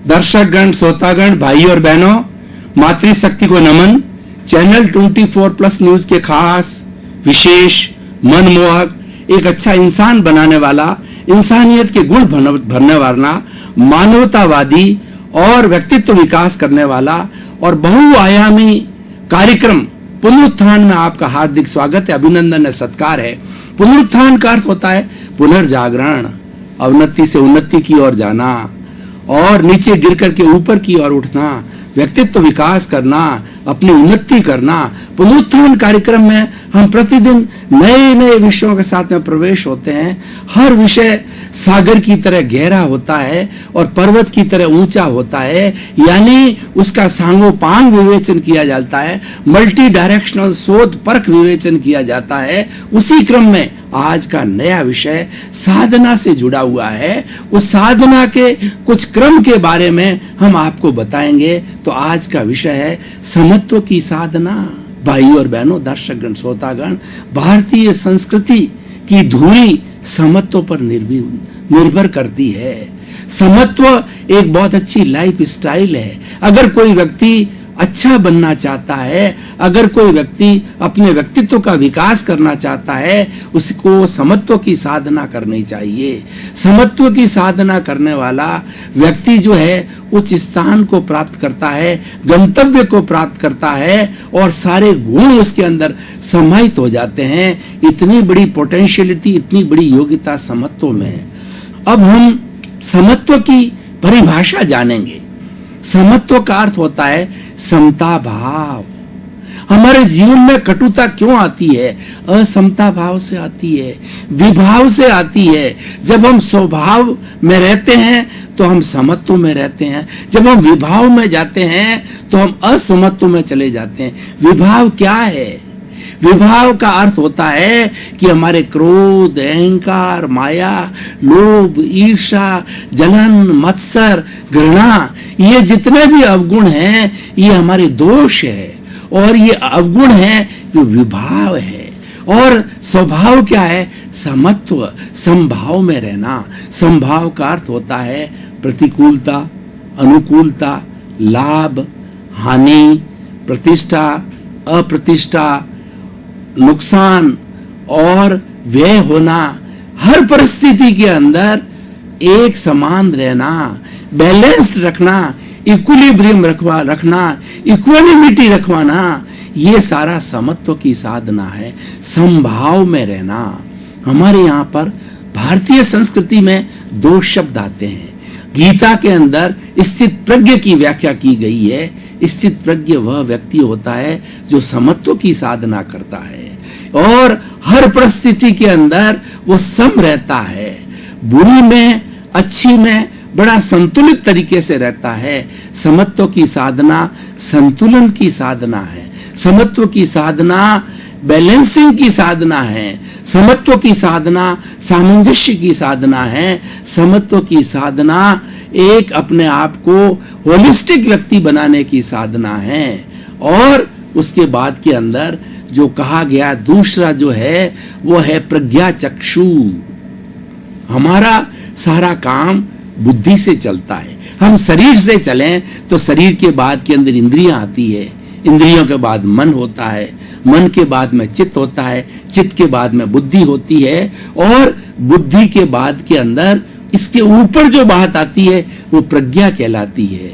दर्शकगण, श्रोतागण, भाई और बहनों, मातृशक्ति को नमन। चैनल 24+ न्यूज के खास, विशेष, मनमोहक, एक अच्छा इंसान बनाने वाला, इंसानियत के गुण भरने वाला, मानवतावादी और व्यक्तित्व विकास करने वाला और बहुआयामी कार्यक्रम पुनरुत्थान में आपका हार्दिक स्वागत है, अभिनंदन है, सत्कार है। पुनरुत्थान का अर्थ होता है पुनर्जागरण, अवनति से उन्नति की ओर जाना और नीचे गिर करके ऊपर की ओर उठना, व्यक्तित्व विकास करना, अपनी उन्नति करना। पुनरुत्थान कार्यक्रम में हम प्रतिदिन नए नए विषयों के साथ में प्रवेश होते हैं। हर विषय सागर की तरह गहरा होता है और पर्वत की तरह ऊंचा होता है, यानी उसका सांगोपांग विवेचन किया जाता है, मल्टी डायरेक्शनल शोध परख विवेचन किया जाता है। उसी क्रम में आज का नया विषय साधना से जुड़ा हुआ है। उस साधना के कुछ क्रम के बारे में हम आपको बताएंगे। तो आज का विषय है समत्व की साधना। भाई और बहनों, दर्शकगण, श्रोतागण, भारतीय संस्कृति की धुरी समत्व पर निर्भर करती है। समत्व एक बहुत अच्छी लाइफ स्टाइल है। अगर कोई व्यक्ति अच्छा बनना चाहता है, अगर कोई व्यक्ति अपने व्यक्तित्व का विकास करना चाहता है, उसको समत्व की साधना करनी चाहिए। समत्व की साधना करने वाला व्यक्ति जो है उच्च स्थान को प्राप्त करता है, गंतव्य को प्राप्त करता है और सारे गुण उसके अंदर समाहित हो जाते हैं। इतनी बड़ी पोटेंशियलिटी, इतनी बड़ी योग्यता समत्व में है। अब हम समत्व की परिभाषा जानेंगे। समत्व का अर्थ होता है समता भाव। हमारे जीवन में कटुता क्यों आती है? असमता भाव से आती है, विभाव से आती है। जब हम स्वभाव में रहते हैं तो हम समत्व में रहते हैं, जब हम विभाव में जाते हैं तो हम असमत्व में चले जाते हैं। विभाव क्या है? विभाव का अर्थ होता है कि हमारे क्रोध, अहंकार, माया, लोभ, ईर्ष्या, जलन, मत्सर, घृणा, ये जितने भी अवगुण हैं ये हमारे दोष है और ये अवगुण है, ये विभाव है। और स्वभाव क्या है? समत्व, समभाव में रहना। समभाव का अर्थ होता है प्रतिकूलता, अनुकूलता, लाभ, हानि, प्रतिष्ठा, अप्रतिष्ठा, नुकसान और व्यय होना। हर परिस्थिति के अंदर एक समान रहना, बैलेंस्ड रखना, इक्विलिब्रियम रखना, इक्वानिमिटी रखवाना, ये सारा समत्व की साधना है। समभाव में रहना। हमारे यहाँ पर भारतीय संस्कृति में दो शब्द आते हैं। गीता के अंदर स्थित प्रज्ञ की व्याख्या की गई है। स्थित प्रज्ञ वह व्यक्ति होता है जो समत्व की साधना करता है और हर परिस्थिति के अंदर वो सम रहता है। बुरी में, अच्छी में बड़ा संतुलित तरीके से रहता है। समत्व की साधना संतुलन की साधना है। समत्व की साधना बैलेंसिंग की साधना है। समत्व की साधना सामंजस्य की साधना है। समत्व की साधना एक अपने आप को होलिस्टिक व्यक्ति बनाने की साधना है। और उसके बाद के अंदर जो कहा गया दूसरा जो है वो है प्रज्ञा चक्षु। हमारा सारा काम बुद्धि से चलता है। हम शरीर से चलें तो शरीर के बाद के अंदर इंद्रियां आती है, इंद्रियों के बाद मन होता है, मन के बाद में चित्त होता है, चित्त के बाद में बुद्धि होती है और बुद्धि के बाद के अंदर इसके ऊपर जो बात आती है वो प्रज्ञा कहलाती है।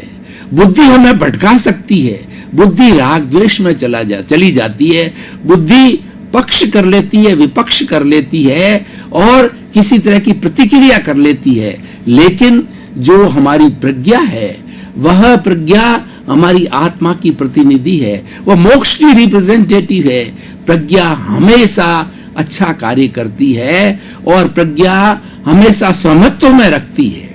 बुद्धि हमें भटका सकती है, बुद्धि राग द्वेष में चली जाती है, बुद्धि पक्ष कर लेती है, विपक्ष कर लेती है और किसी तरह की प्रतिक्रिया कर लेती है। लेकिन जो हमारी प्रज्ञा है वह प्रज्ञा हमारी आत्मा की प्रतिनिधि है, वह मोक्ष की रिप्रेजेंटेटिव है। प्रज्ञा हमेशा अच्छा कार्य करती है और प्रज्ञा हमेशा समत्व में रखती है।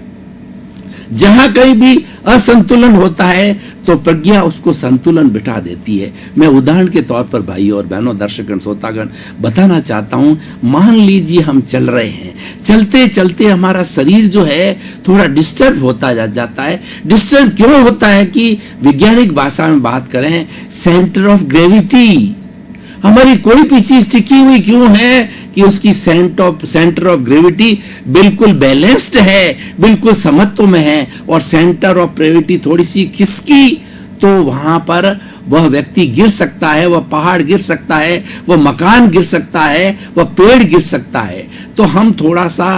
जहां कहीं भी असंतुलन होता है तो प्रज्ञा उसको संतुलन बिठा देती है। मैं उदाहरण के तौर पर भाई और बहनों, दर्शकगण, श्रोतागण बताना चाहता हूं। मान लीजिए हम चल रहे हैं, चलते चलते हमारा शरीर जो है थोड़ा डिस्टर्ब होता जाता है। डिस्टर्ब क्यों होता है कि वैज्ञानिक भाषा में बात करें, सेंटर ऑफ ग्रेविटी हमारी कोई भी चीज टिकी हुई क्यों है कि उसकी सेंटर ऑफ ग्रेविटी बिल्कुल बैलेंस्ड है, बिल्कुल समत्व में है, और सेंटर ऑफ ग्रेविटी थोड़ी सी खिसकी तो वहां पर वह व्यक्ति गिर सकता है, वह पहाड़ गिर सकता है, वह मकान गिर सकता है, वह पेड़ गिर सकता है। तो हम थोड़ा सा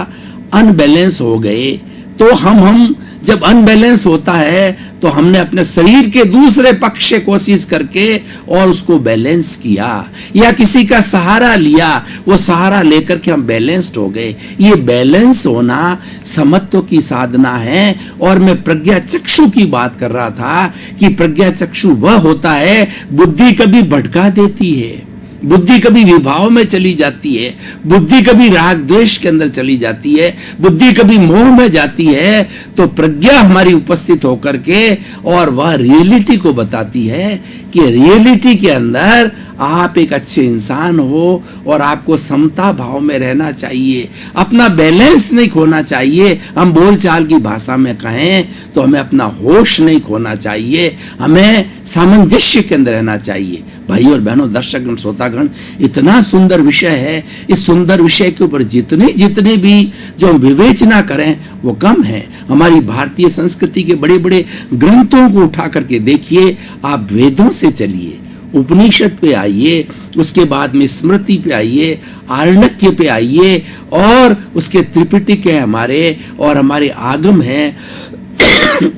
अनबैलेंस हो गए। तो हम जब अनबैलेंस होता है तो हमने अपने शरीर के दूसरे पक्ष से कोशिश करके और उसको बैलेंस किया, या किसी का सहारा लिया, वो सहारा लेकर के हम बैलेंस्ड हो गए। ये बैलेंस होना समत्व की साधना है। और मैं प्रज्ञा चक्षु की बात कर रहा था कि प्रज्ञा चक्षु वह होता है, बुद्धि कभी भटका देती है, बुद्धि कभी विभाव में चली जाती है, बुद्धि कभी राग द्वेष के अंदर चली जाती है, बुद्धि कभी मोह में जाती है, तो प्रज्ञा हमारी उपस्थित होकर के और वह रियलिटी को बताती है कि रियलिटी के अंदर आप एक अच्छे इंसान हो और आपको समता भाव में रहना चाहिए, अपना बैलेंस नहीं खोना चाहिए। हम बोलचाल की भाषा में कहें तो हमें अपना होश नहीं खोना चाहिए, हमें सामंजस्य के अंदर रहना चाहिए। भाई और बहनों, दर्शकगण, श्रोतागण, इतना सुंदर विषय है। इस सुंदर विषय के ऊपर जितने भी जो हम विवेचना करें वो कम है। हमारी भारतीय संस्कृति के बड़े बड़े ग्रंथों को उठा करके देखिए, आप वेदों से चलिए, उपनिषद पे आइए, उसके बाद में स्मृति पे आइए, आरण्यक पे आइए, और उसके त्रिपिटक है हमारे, और हमारे आगम हैं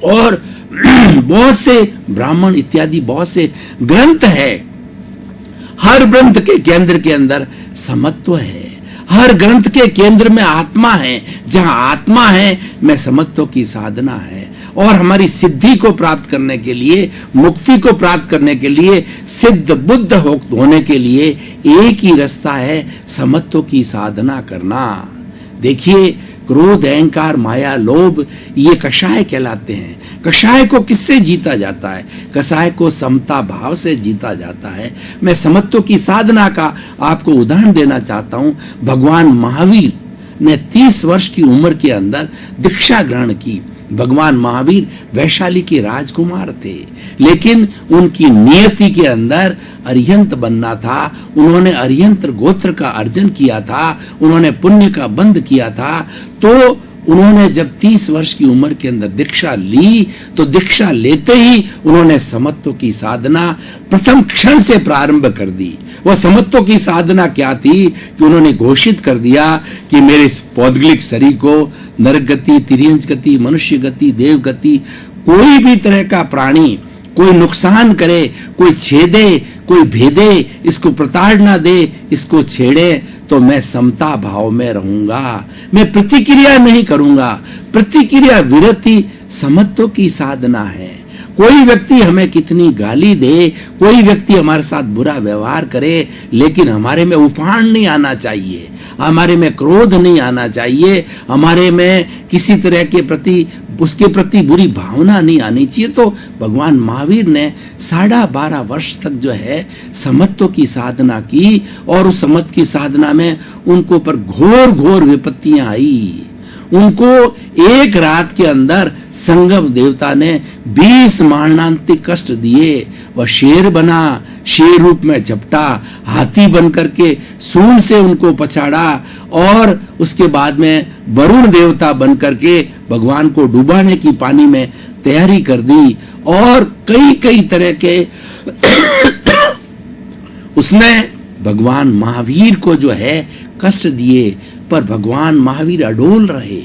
और बहुत से ब्राह्मण इत्यादि बहुत से ग्रंथ है। हर ग्रंथ के केंद्र के अंदर समत्व है, हर ग्रंथ के केंद्र में आत्मा है। जहां आत्मा है में समत्व की साधना है। और हमारी सिद्धि को प्राप्त करने के लिए, मुक्ति को प्राप्त करने के लिए, सिद्ध बुद्ध होने के लिए एक ही रास्ता है, समत्व की साधना करना। देखिए, क्रोध, अहंकार, माया, लोभ, ये कषाय कहलाते हैं। कषाय को किससे जीता जाता है? कषाय को समता भाव से जीता जाता है। मैं समत्व की साधना का आपको उदाहरण देना चाहता हूं। भगवान महावीर ने 30 वर्ष की उम्र के अंदर दीक्षा ग्रहण की। भगवान महावीर वैशाली के राजकुमार थे, लेकिन उनकी नियति के अंदर अरिहंत बनना था। उन्होंने अरिहंत गोत्र का अर्जन किया था, उन्होंने पुण्य का बंध किया था। तो उन्होंने जब 30 वर्ष की उम्र के अंदर दीक्षा ली, तो दीक्षा लेते ही उन्होंने समत्व की साधना प्रथम क्षण से प्रारंभ कर दी। वह समत्व की साधना क्या थी कि उन्होंने घोषित कर दिया कि मेरे इस पौद्गलिक शरीर को नरक गति, तिर्यंच गति, मनुष्य गति, देव गति, कोई भी तरह का प्राणी कोई नुकसान करे, कोई छेदे, कोई भेदे, इसको प्रताड़ना दे, इसको छेड़े, तो मैं समता भाव में रहूंगा, मैं प्रतिक्रिया नहीं करूंगा। प्रतिक्रिया विरति समत्व की साधना है। कोई व्यक्ति हमें कितनी गाली दे, कोई व्यक्ति हमारे साथ बुरा व्यवहार करे, लेकिन हमारे में उफान नहीं आना चाहिए, हमारे में क्रोध नहीं आना चाहिए, हमारे में किसी तरह के प्रति उसके प्रति बुरी भावना नहीं आनी चाहिए। तो भगवान महावीर ने 12.5 वर्ष तक जो है समत्व की साधना की, और उस समत्व की साधना में उनको पर घोर घोर विपत्तियां आई। उनको एक रात के अंदर संगम देवता ने 20 मरणांतिक कष्ट दिए। वह शेर बना, शेर रूप में झपटा, हाथी बन करके सूंड से उनको पछाड़ा, और उसके बाद में वरुण देवता बन करके भगवान को डुबाने की पानी में तैयारी कर दी। और कई कई तरह के उसने भगवान महावीर को जो है कष्ट दिए, पर भगवान महावीर अडोल रहे।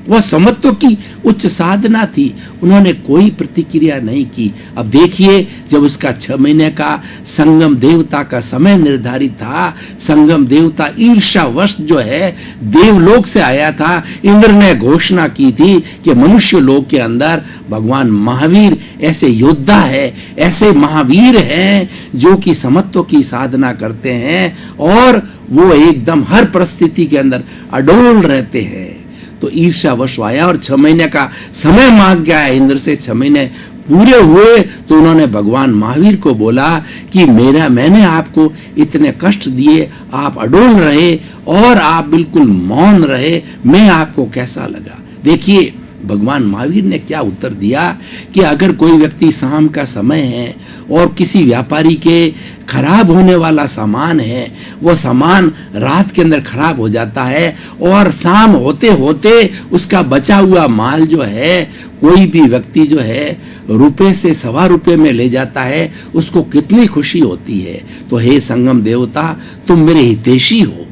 वह समत्व की उच्च साधना थी, उन्होंने कोई प्रतिक्रिया नहीं की। अब देखिए, जब उसका 6 महीने का संगम देवता का समय निर्धारित था, संगम देवता ईर्ष्यावश जो है देवलोक से आया था। इंद्र ने घोषणा की थी कि मनुष्य लोक के अंदर भगवान महावीर ऐसे योद्धा है, ऐसे महावीर हैं जो कि समत्व की साधना करते हैं, और वो एकदम हर परिस्थिति के अंदर अडोल रहते हैं। तो ईर्ष्यावश आया और 6 महीने का समय मांग गया है इंद्र से। 6 महीने पूरे हुए तो उन्होंने भगवान महावीर को बोला कि मैंने आपको इतने कष्ट दिए, आप अडोल रहे और आप बिल्कुल मौन रहे, मैं आपको कैसा लगा? देखिए, भगवान महावीर ने क्या उत्तर दिया कि अगर कोई व्यक्ति शाम का समय है और किसी व्यापारी के खराब होने वाला सामान है, वो सामान रात के अंदर खराब हो जाता है और शाम होते होते उसका बचा हुआ माल जो है कोई भी व्यक्ति जो है रुपए से ₹1.25 में ले जाता है, उसको कितनी खुशी होती है। तो हे संगम देवता, तुम मेरे हितैषी हो,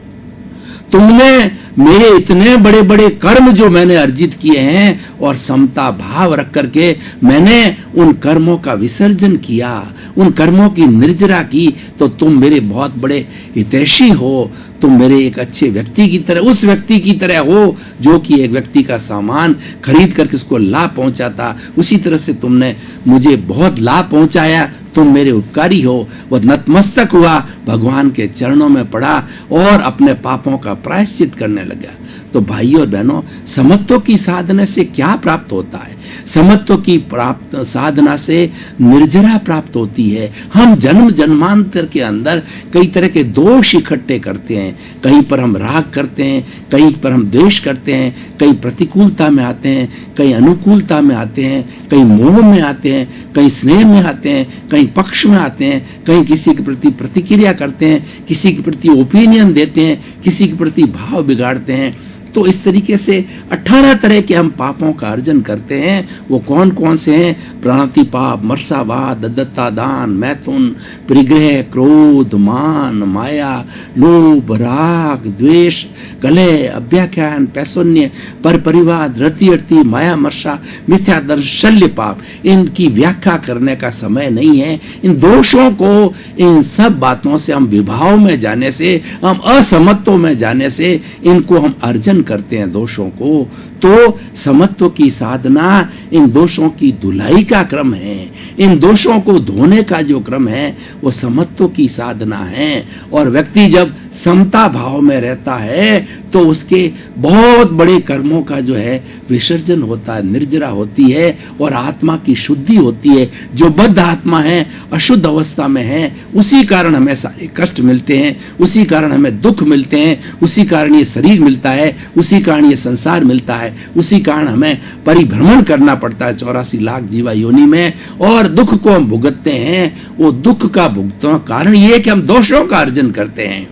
तुमने मेरे इतने बड़े बड़े कर्म जो मैंने अर्जित किए हैं और समता भाव रख करके मैंने उन कर्मों का विसर्जन किया, उन कर्मों की निर्जरा की, तो तुम मेरे बहुत बड़े हितैषी हो। तुम मेरे एक अच्छे व्यक्ति की तरह, उस व्यक्ति की तरह हो जो कि एक व्यक्ति का सामान खरीद करके उसको लाभ पहुंचाता, उसी तरह से तुमने मुझे बहुत लाभ पहुंचाया। तुम मेरे उपकारी हो। वह नतमस्तक हुआ, भगवान के चरणों में पड़ा और अपने पापों का प्रायश्चित करने लगा। तो भाइयों और बहनों, समत्व की साधना से क्या प्राप्त होता है? समत्व की प्राप्त साधना से निर्जरा प्राप्त होती है। हम जन्म जन्मांतर के अंदर कई तरह के दोष इकट्ठे करते हैं, कहीं पर हम राग करते हैं, कहीं पर हम द्वेष करते हैं, कहीं प्रतिकूलता में आते हैं, कहीं अनुकूलता में आते हैं, कहीं मोह में आते हैं, कहीं स्नेह में आते हैं, कहीं पक्ष में आते हैं, कहीं किसी के प्रति प्रतिक्रिया करते हैं, किसी के प्रति ओपिनियन देते हैं, किसी के प्रति भाव बिगाड़ते हैं। तो इस तरीके से 18 तरह के हम पापों का अर्जन करते हैं। वो कौन कौन से हैं? प्राणति पाप, मर्सावाद, दत्ता दान, मैथुन, परिग्रह, क्रोध, मान, माया, लोभ, राग, द्वेष, कलह, अभ्याख्यान, पैशोन्य, पर परिवाद, रति अर्थी, माया, मर्षा, मिथ्यादर्श, शल्य पाप। इनकी व्याख्या करने का समय नहीं है। इन दोषों को, इन सब बातों से हम विभाव में जाने से, हम असमत्व में जाने से इनको हम अर्जन करते हैं दोषों को। तो समत्व की साधना इन दोषों की धुलाई का क्रम है। इन दोषों को धोने का जो क्रम है वो समत्व की साधना है। और व्यक्ति जब समता भाव में रहता है तो उसके बहुत बड़े कर्मों का जो है विसर्जन होता है, निर्जरा होती है और आत्मा की शुद्धि होती है। जो बद्ध आत्मा है, अशुद्ध अवस्था में है, उसी कारण हमें सारे कष्ट मिलते हैं, उसी कारण हमें दुख मिलते हैं, उसी कारण ये शरीर मिलता है, उसी कारण ये संसार मिलता है, उसी कारण हमें परिभ्रमण करना पड़ता है 84 लाख जीवा योनि में, और दुख को हम भुगतते हैं। वो दुख का भुगतना कारण ये है कि हम दोषों का अर्जन करते हैं।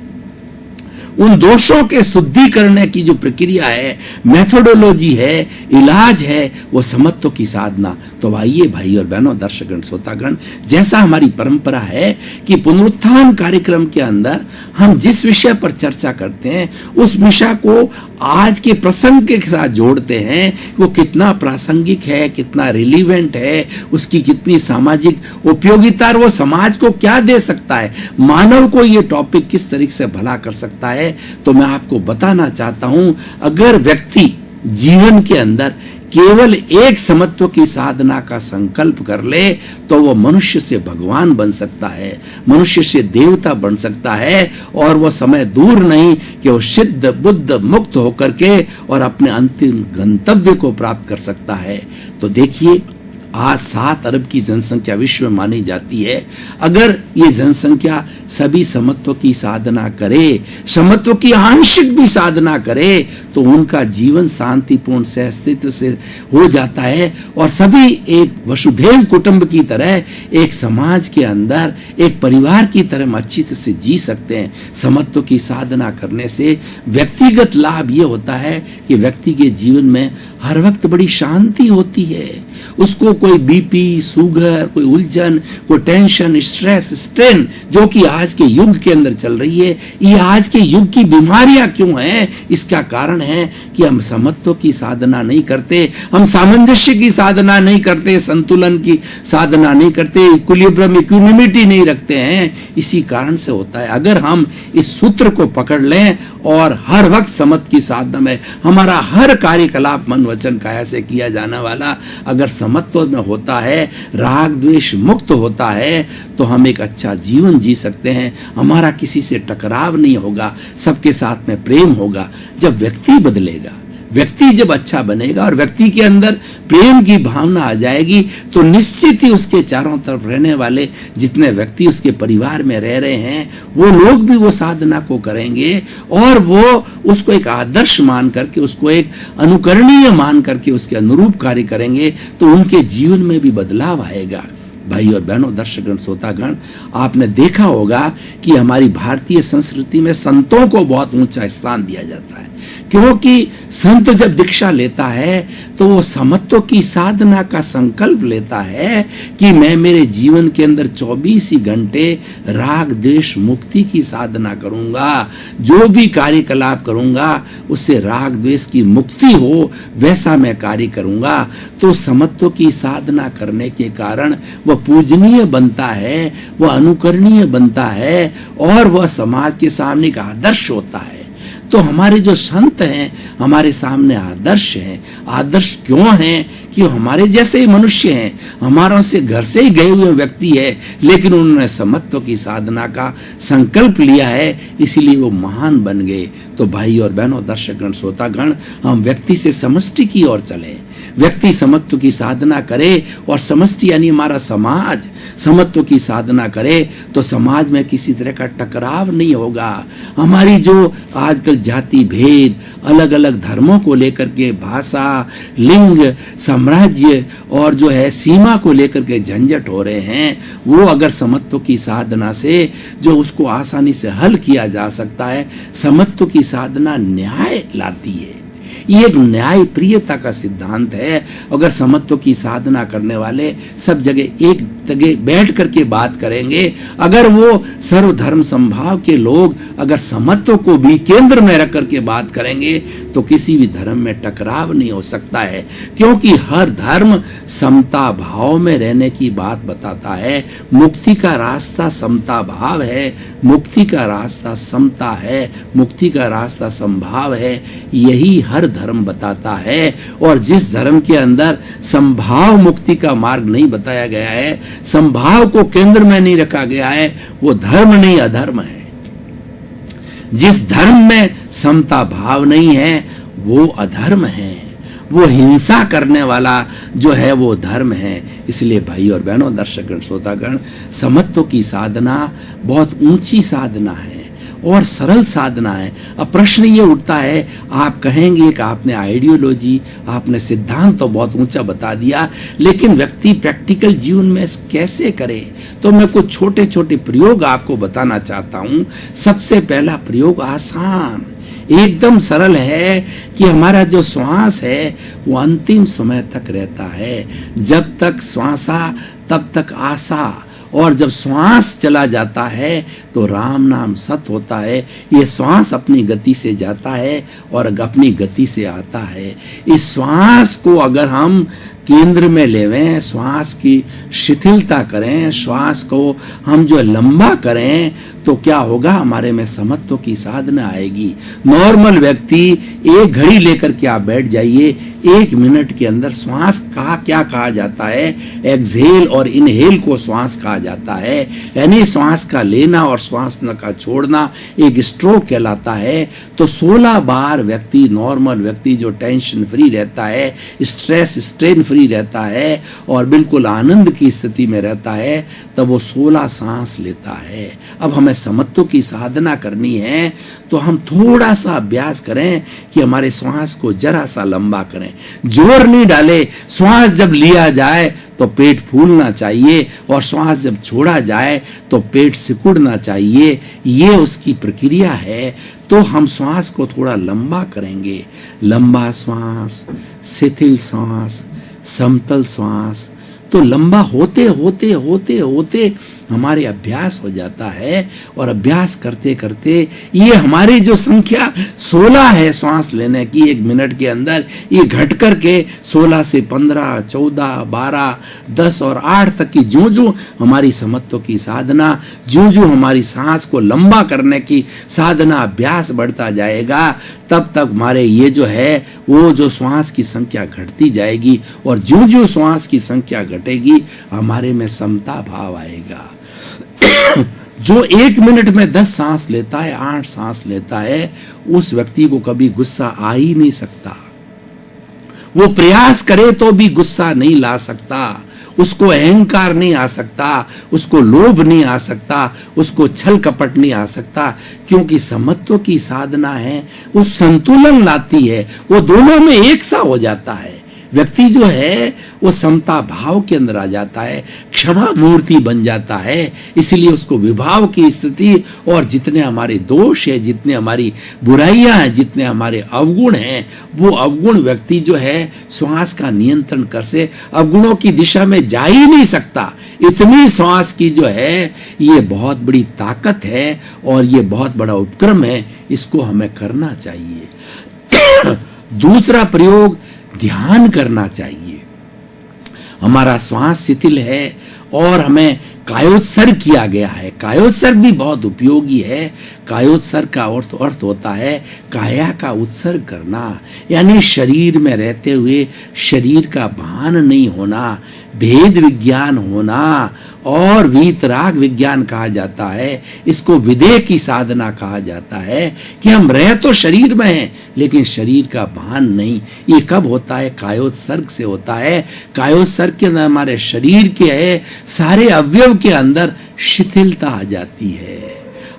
उन दोषों के शुद्धि करने की जो प्रक्रिया है, मेथोडोलॉजी है, इलाज है, वो समत्व की साधना। तो आइए भाई और बहनों, दर्शकगण, श्रोतागण, जैसा हमारी परंपरा है कि पुनरुत्थान कार्यक्रम के अंदर हम जिस विषय पर चर्चा करते हैं उस विषय को आज के प्रसंग के साथ जोड़ते हैं। वो कितना प्रासंगिक है, कितना रिलीवेंट है, उसकी कितनी सामाजिक उपयोगिता, और वो समाज को क्या दे सकता है, मानव को ये टॉपिक किस तरीके से भला कर सकता है। तो मैं आपको बताना चाहता हूं, अगर व्यक्ति जीवन के अंदर केवल एक समत्व की साधना का संकल्प कर ले तो वो मनुष्य से भगवान बन सकता है, मनुष्य से देवता बन सकता है, और वो समय दूर नहीं कि वो सिद्ध बुद्ध मुक्त होकर के और अपने अंतिम गंतव्य को प्राप्त कर सकता है। तो देखिए, आज 7 अरब की जनसंख्या विश्व में मानी जाती है। अगर ये जनसंख्या सभी समत्व की साधना करे, समत्व की आंशिक भी साधना करे, तो उनका जीवन शांतिपूर्ण से अस्तित्व से हो जाता है और सभी एक वसुधैव कुटुंब की तरह, एक समाज के अंदर, एक परिवार की तरह अच्छी तरह से जी सकते हैं। समत्व की साधना करने से व्यक्तिगत लाभ ये होता है कि व्यक्ति के जीवन में हर वक्त बड़ी शांति होती है। उसको कोई बीपी, शुगर, कोई उलझन, कोई टेंशन, स्ट्रेस, स्ट्रेन जो कि आज के युग के अंदर चल रही है, ये आज के युग की बीमारियां क्यों हैं? इसका कारण है कि हम समत्व की साधना नहीं करते, हम सामंजस्य की साधना नहीं करते, संतुलन की साधना नहीं करते, इक्विलिब्रियम, इक्विनिमिटी नहीं रखते हैं। इसी कारण से होता है। अगर हम इस सूत्र को पकड़ लें और हर वक्त समत्व की साधना में हमारा हर कार्यकलाप मन वचन काया से किया जाने वाला अगर समत्व में होता है, राग द्वेष मुक्त होता है, तो हम एक अच्छा जीवन जी सकते हैं। हमारा किसी से टकराव नहीं होगा, सबके साथ में प्रेम होगा। जब व्यक्ति बदलेगा, व्यक्ति जब अच्छा बनेगा और व्यक्ति के अंदर प्रेम की भावना आ जाएगी, तो निश्चित ही उसके चारों तरफ रहने वाले जितने व्यक्ति उसके परिवार में रह रहे हैं, वो लोग भी वो साधना को करेंगे और वो उसको एक आदर्श मान करके, उसको एक अनुकरणीय मान करके उसके अनुरूप कार्य करेंगे, तो उनके जीवन में भी बदलाव आएगा। भाई और बहनों, दर्शकगण, श्रोतागण, आपने देखा होगा कि हमारी भारतीय संस्कृति में संतों को बहुत ऊंचा स्थान दिया जाता है, क्योंकि संत जब दीक्षा लेता है तो वो समत्व की साधना का संकल्प लेता है कि मैं मेरे जीवन के अंदर 24 ही घंटे राग द्वेष मुक्ति की साधना करूंगा, जो भी कार्यकलाप करूंगा उससे राग द्वेष की मुक्ति हो वैसा मैं कार्य करूंगा। तो समत्व की साधना करने के कारण वह पूजनीय बनता है, वह अनुकरणीय बनता है और वह समाज के सामने एक आदर्श होता है। तो हमारे जो संत हैं हमारे सामने आदर्श हैं। आदर्श क्यों हैं? कि हमारे जैसे ही मनुष्य हैं, हमारों से घर से ही गए हुए व्यक्ति है, लेकिन उन्होंने समत्व की साधना का संकल्प लिया है, इसीलिए वो महान बन गए। तो भाई और बहनों, दर्शकगण, श्रोतागण, हम व्यक्ति से समष्टि की ओर चलें। व्यक्ति समत्व की साधना करे और समष्टि यानी हमारा समाज समत्व की साधना करे तो समाज में किसी तरह का टकराव नहीं होगा। हमारी जो आजकल जाति भेद, अलग अलग धर्मों को लेकर के भाषा, लिंग, साम्राज्य और जो है सीमा को लेकर के झंझट हो रहे हैं, वो अगर समत्व की साधना से जो उसको आसानी से हल किया जा सकता है। समत्व की साधना न्याय लाती है, ये एक न्याय प्रियता का सिद्धांत है। अगर समत्व की साधना करने वाले सब जगह एक जगह बैठ करके बात करेंगे, अगर वो सर्वधर्म संभाव के लोग अगर समत्व को भी केंद्र में रख करके बात करेंगे तो किसी भी धर्म में टकराव नहीं हो सकता है, क्योंकि हर धर्म समता भाव में रहने की बात बताता है। मुक्ति का रास्ता समता भाव है, मुक्ति का रास्ता समता है, मुक्ति का रास्ता संभाव है, यही हर धर्म बताता है। और जिस धर्म के अंदर संभाव मुक्ति का मार्ग नहीं बताया गया है, संभाव को केंद्र में नहीं रखा गया है, वो धर्म नहीं अधर्म है। जिस धर्म में समता भाव नहीं है वो अधर्म है, वो हिंसा करने वाला जो है वो धर्म है। इसलिए भाई और बहनों, दर्शकगण, श्रोतागण, समत्व की साधना बहुत ऊंची साधना है और सरल साधना है। अब प्रश्न ये उठता है, आप कहेंगे कि आपने आइडियोलॉजी, आपने सिद्धांत तो बहुत ऊंचा बता दिया, लेकिन व्यक्ति प्रैक्टिकल जीवन में कैसे करे? तो मैं कुछ छोटे छोटे प्रयोग आपको बताना चाहता हूं। सबसे पहला प्रयोग आसान, एकदम सरल है कि हमारा जो श्वास है वो अंतिम समय तक रहता है। जब तक श्वासा तब तक आशा, और जब श्वास चला जाता है तो राम नाम सत होता है। ये श्वास अपनी गति से जाता है और अपनी गति से आता है। इस श्वास को अगर हम केंद्र में लेवें, श्वास की शिथिलता करें, श्वास को हम जो लंबा करें तो क्या होगा? हमारे में समत्व की साधना आएगी। नॉर्मल व्यक्ति एक घड़ी लेकर के आप बैठ जाइए, 1 मिनट के अंदर श्वास का क्या कहा जाता है? एक्सहेल और इनहेल को श्वास कहा जाता है, यानी श्वास का लेना और श्वास का छोड़ना एक स्ट्रोक कहलाता है। तो 16 बार व्यक्ति, नॉर्मल व्यक्ति जो टेंशन फ्री रहता है, स्ट्रेस स्ट्रेन फ्री रहता है और बिल्कुल आनंद की स्थिति में रहता है, तब वो 16 सांस लेता है। अब हमें समत्व की साधना करनी है तो हम थोड़ा सा अभ्यास करें कि हमारे श्वास को जरा सा लंबा करें, जोर नहीं डाले। श्वास जब लिया जाए तो पेट फूलना चाहिए और श्वास जब छोड़ा जाए तो पेट सिकुड़ना चाहिए, ये उसकी प्रक्रिया है। तो हम श्वास को थोड़ा लंबा करेंगे, लंबा श्वास, शिथिल श्वास, समतल श्वास। तो लंबा होते होते होते होते हमारे अभ्यास हो जाता है और अभ्यास करते करते ये हमारी जो संख्या 16 है श्वास लेने की 1 मिनट के अंदर, ये घट करके 16 से 15, 14, 12, 10 और 8 तक की जो हमारी समत्व की साधना, जो हमारी सांस को लंबा करने की साधना, अभ्यास बढ़ता जाएगा, तब तक हमारे ये जो है वो जो श्वास की संख्या घटती जाएगी और जो श्वास की संख्या घटेगी हमारे में समता भाव आएगा। जो 1 मिनट में 10 सांस लेता है, 8 सांस लेता है, उस व्यक्ति को कभी गुस्सा आ ही नहीं सकता। वो प्रयास करे तो भी गुस्सा नहीं ला सकता, उसको अहंकार नहीं आ सकता, उसको लोभ नहीं आ सकता, उसको छल कपट नहीं आ सकता, क्योंकि समत्व की साधना है, वो संतुलन लाती है, वो दोनों में एक सा हो जाता है। व्यक्ति जो है वो समता भाव के अंदर आ जाता है, क्षमा मूर्ति बन जाता है। इसलिए उसको विभाव की स्थिति और जितने हमारे दोष है, जितने हमारी बुराइयां हैं, जितने हमारे अवगुण हैं, वो अवगुण व्यक्ति जो है श्वास का नियंत्रण कर से अवगुणों की दिशा में जा ही नहीं सकता। इतनी श्वास की जो है ये बहुत बड़ी ताकत है और ये बहुत बड़ा उपक्रम है, इसको हमें करना चाहिए। दूसरा प्रयोग ध्यान करना चाहिए। हमारा श्वास शिथिल है और हमें कायोत्सर्ग किया गया है। कायोत्सर्ग भी बहुत उपयोगी है। कायोत्सर्ग का अर्थ होता है काया का उत्सर्ग करना, यानी शरीर में रहते हुए शरीर का भान नहीं होना, भेद विज्ञान होना और वीतराग विज्ञान कहा जाता है। इसको विदेह की साधना कहा जाता है कि हम रह तो शरीर में हैं लेकिन शरीर का भान नहीं। ये कब होता है? कायोत्सर्ग से होता है। कायोत्सर्ग के अंदर हमारे शरीर के है सारे अवयव के अंदर शिथिलता आ जाती है।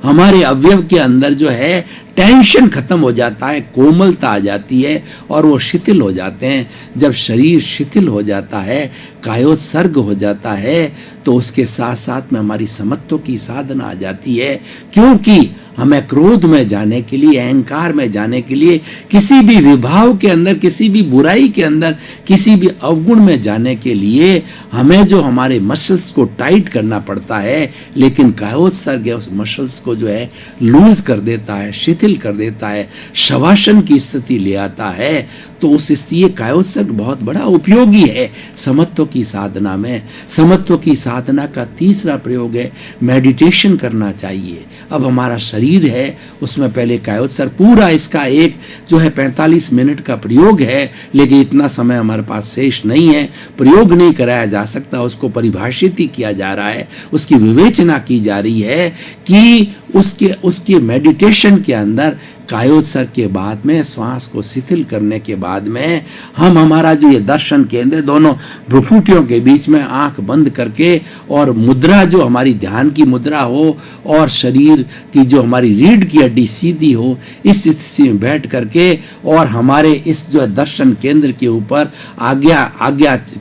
हमारे अवयव के अंदर जो है टेंशन खत्म हो जाता है, कोमलता आ जाती है और वो शिथिल हो जाते हैं। जब शरीर शिथिल हो जाता है, कायोत्सर्ग हो जाता है, तो उसके साथ साथ में हमारी समत्व की साधना आ जाती है। क्योंकि हमें क्रोध में जाने के लिए, अहंकार में जाने के लिए, किसी भी विभाव के अंदर, किसी भी बुराई के अंदर, किसी भी अवगुण में जाने के लिए हमें जो हमारे मसल्स को टाइट करना पड़ता है, लेकिन कायोत्सर्ग उस मसल्स को जो है लूज कर देता है, शिथिल कर देता है, शवासन की स्थिति ले आता है। तो उस स्थिति कायोत्सर्ग बहुत बड़ा उपयोगी है समत्व की साधना में। समत्व की साधना का तीसरा प्रयोग है मेडिटेशन करना चाहिए। अब हमारा शरीर है उसमें पहले कायोत्सर्ग पूरा इसका एक जो है 45 मिनट का प्रयोग है, लेकिन इतना समय हमारे पास शेष नहीं है, प्रयोग नहीं कराया जा सकता। उसको परिभाषित ही किया जा रहा है, उसकी विवेचना की जा रही है कि उसके मेडिटेशन के अंदर कायोत्सर्ग के बाद में, श्वास को शिथिल करने के बाद में, हम हमारा जो ये दर्शन केंद्र दोनों भ्रुकुटियों के बीच में आंख बंद करके और मुद्रा जो हमारी ध्यान की मुद्रा हो और शरीर की जो हमारी रीढ़ की हड्डी सीधी हो, इस स्थिति में बैठ करके और हमारे इस जो दर्शन केंद्र के ऊपर आज्ञा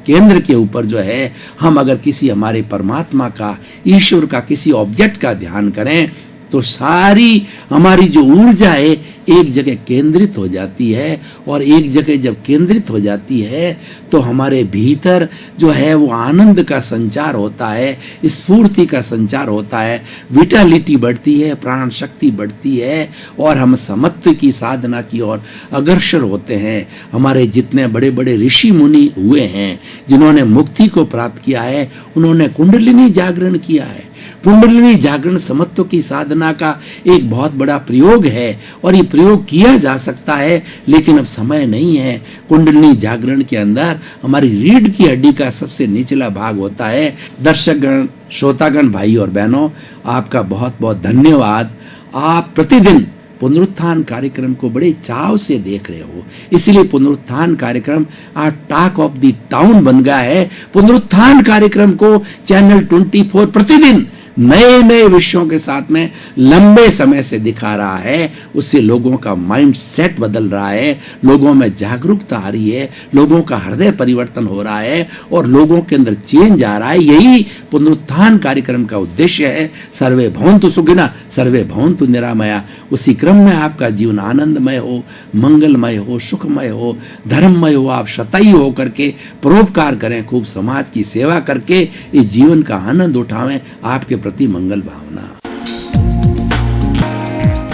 केंद्र के ऊपर जो है हम अगर किसी हमारे परमात्मा का, ईश्वर का, किसी ऑब्जेक्ट का ध्यान करें तो सारी हमारी जो ऊर्जा है एक जगह केंद्रित हो जाती है। और एक जगह जब केंद्रित हो जाती है तो हमारे भीतर जो है वो आनंद का संचार होता है, स्फूर्ति का संचार होता है, विटालिटी बढ़ती है, प्राण शक्ति बढ़ती है और हम समत्व की साधना की ओर अग्रसर होते हैं। हमारे जितने बड़े बड़े ऋषि मुनि हुए हैं जिन्होंने मुक्ति को प्राप्त किया है, उन्होंने कुंडलिनी जागरण किया है। कुंडलिनी जागरण समत्व की साधना का एक बहुत बड़ा प्रयोग है और ये प्रयोग किया जा सकता है, लेकिन अब समय नहीं है। कुंडलिनी जागरण के अंदर हमारी रीढ़ की हड्डी का सबसे निचला भाग होता है। दर्शकगण, श्रोतागण, भाई और बहनों, आपका बहुत बहुत धन्यवाद। आप प्रतिदिन पुनरुत्थान कार्यक्रम को बड़े चाव से देख रहे हो, इसलिए पुनरुत्थान कार्यक्रम आज टॉक ऑफ द टाउन बन गया है। पुनरुत्थान कार्यक्रम को चैनल 24 प्रतिदिन नए नए विषयों के साथ में लंबे समय से दिखा रहा है। उससे लोगों का माइंड सेट बदल रहा है, लोगों में जागरूकता आ रही है, लोगों का हृदय परिवर्तन हो रहा है और लोगों के अंदर चेंज आ रहा है। यही पुनरुत्थान कार्यक्रम का उद्देश्य है। सर्वे भवन्तु सुखिनः, सर्वे भवन्तु निरामया। उसी क्रम में आपका जीवन आनंदमय हो, मंगलमय हो, सुखमय हो, धर्ममय हो। आप शतायु हो करके परोपकार करें, खूब समाज की सेवा करके इस जीवन का आनंद उठावें। आपके प्रति मंगल भावना।